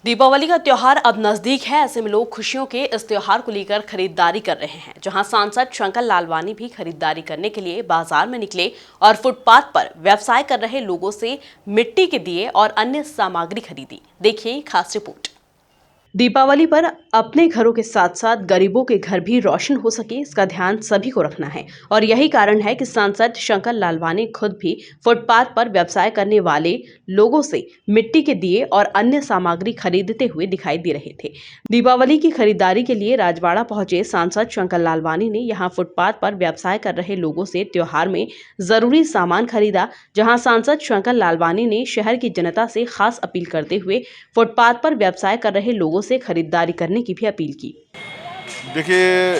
दीपावली का त्योहार अब नजदीक है। ऐसे में लोग खुशियों के इस त्योहार को लेकर खरीदारी कर रहे हैं। जहां सांसद शंकर लालवानी भी खरीदारी करने के लिए बाजार में निकले और फुटपाथ पर व्यवसाय कर रहे लोगों से मिट्टी के दिए और अन्य सामग्री खरीदी। देखिए खास रिपोर्ट। दीपावली पर अपने घरों के साथ साथ गरीबों के घर भी रोशन हो सके, इसका ध्यान सभी को रखना है और यही कारण है कि सांसद शंकर लालवानी खुद भी फुटपाथ पर व्यवसाय करने वाले लोगों से मिट्टी के दिए और अन्य सामग्री खरीदते हुए दिखाई दे रहे थे। दीपावली की खरीदारी के लिए राजवाड़ा पहुंचे सांसद शंकर लालवानी ने यहां फुटपाथ पर व्यवसाय कर रहे लोगों से त्योहार में जरूरी सामान खरीदा। जहां सांसद शंकर लालवानी ने शहर की जनता से खास अपील करते हुए फुटपाथ पर व्यवसाय कर रहे लोगों से खरीदारी करने की भी अपील की। देखिए,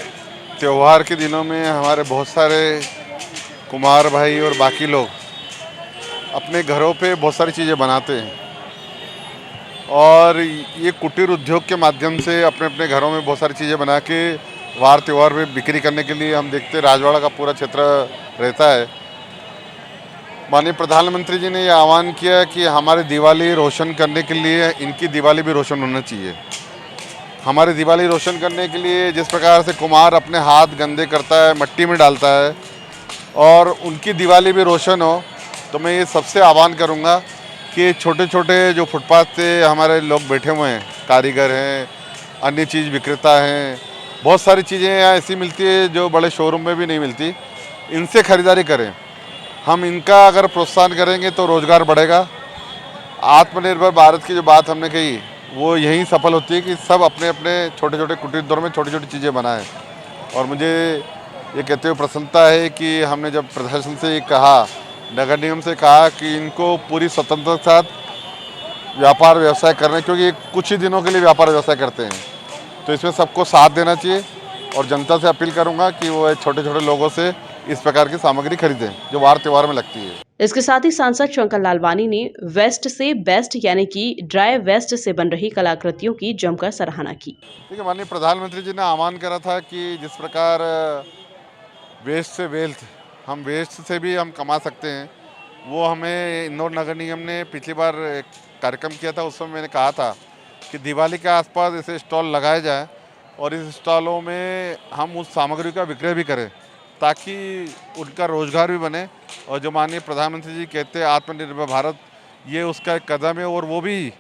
त्योहार के दिनों में हमारे बहुत सारे कुम्हार भाई और बाकी लोग अपने घरों पे बहुत सारी चीज़ें बनाते हैं और ये कुटीर उद्योग के माध्यम से अपने अपने घरों में बहुत सारी चीज़ें बना के वार त्योहार में बिक्री करने के लिए हम देखते राजवाड़ा का पूरा क्षेत्र रहता है। माननीय प्रधानमंत्री जी ने ये आह्वान किया कि हमारी दिवाली रोशन करने के लिए इनकी दिवाली भी रोशन होना चाहिए। हमारी दिवाली रोशन करने के लिए जिस प्रकार से कुम्हार अपने हाथ गंदे करता है, मट्टी में डालता है और उनकी दिवाली भी रोशन हो, तो मैं ये सबसे आह्वान करूँगा कि छोटे छोटे जो फुटपाथ पे हमारे लोग बैठे हुए हैं, कारीगर हैं, अन्य चीज़ विक्रेता हैं, बहुत सारी चीज़ें यहाँ ऐसी मिलती है जो बड़े शोरूम में भी नहीं मिलती, इनसे ख़रीदारी करें। हम इनका अगर प्रोत्साहन करेंगे तो रोज़गार बढ़ेगा। आत्मनिर्भर भारत की जो बात हमने कही वो यही सफल होती है कि सब अपने अपने छोटे छोटे कुटीर उद्योग में छोटी छोटी चीज़ें बनाएं। और मुझे ये कहते हुए प्रसन्नता है कि हमने जब प्रशासन से ये कहा, नगर निगम से कहा कि इनको पूरी स्वतंत्रता के साथ व्यापार व्यवसाय करने, क्योंकि कुछ ही दिनों के लिए व्यापार व्यवसाय करते हैं, तो इसमें सबको साथ देना चाहिए। और जनता से अपील करूँगा कि वो छोटे छोटे लोगों से इस प्रकार की सामग्री खरीदें जो वार त्योहार में लगती है। इसके साथ ही सांसद शंकर लालवानी ने वेस्ट से बेस्ट यानी कि ड्राई वेस्ट से बन रही कलाकृतियों की जमकर सराहना की। देखिए, माननीय प्रधानमंत्री जी ने आह्वान करा था कि जिस प्रकार वेस्ट से वेल्थ, हम वेस्ट से भी हम कमा सकते हैं, वो हमें इंदौर नगर निगम ने पिछली बार एक कार्यक्रम किया था। उस समय मैंने कहा था कि दिवाली के आसपास ऐसे स्टॉल लगाए जाए और इस स्टॉलों में हम उस सामग्री का विक्रय भी करें ताकि उनका रोजगार भी बने। और जो माननीय प्रधानमंत्री जी कहते हैं आत्मनिर्भर भारत, ये उसका एक कदम है। और वो भी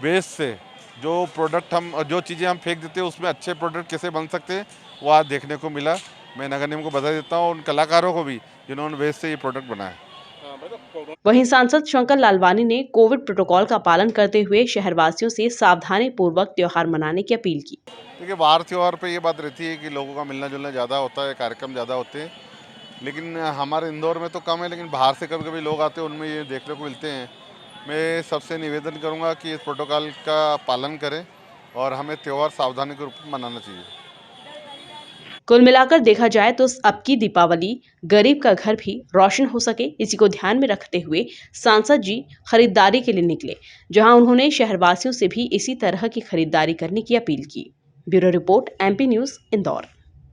वेस्ट से जो प्रोडक्ट हम, जो चीज़ें हम फेंक देते हैं, उसमें अच्छे प्रोडक्ट कैसे बन सकते हैं वो आज देखने को मिला। मैं नगर निगम को बधाई देता हूँ, उन कलाकारों को भी जिन्होंने वेस्ट से ये प्रोडक्ट बनाया। वहीं सांसद शंकर लालवानी ने कोविड प्रोटोकॉल का पालन करते हुए शहरवासियों से सावधानी पूर्वक त्योहार मनाने की अपील की। देखिए, वार त्योहार पे ये बात रहती है कि लोगों का मिलना जुलना ज़्यादा होता है, कार्यक्रम ज़्यादा होते हैं, लेकिन हमारे इंदौर में तो कम है, लेकिन बाहर से कभी कभी लोग आते हैं, उनमें ये देखने को मिलते हैं। मैं सबसे निवेदन करूंगा कि इस प्रोटोकॉल का पालन करें और हमें त्यौहार सावधानी के रूप में मनाना चाहिए। कुल मिलाकर देखा जाए तो अब की दीपावली गरीब का घर भी रोशन हो सके, इसी को ध्यान में रखते हुए सांसद जी खरीदारी के लिए निकले, जहां उन्होंने शहरवासियों से भी इसी तरह की खरीदारी करने की अपील की। Bureau report, MP news, Indore.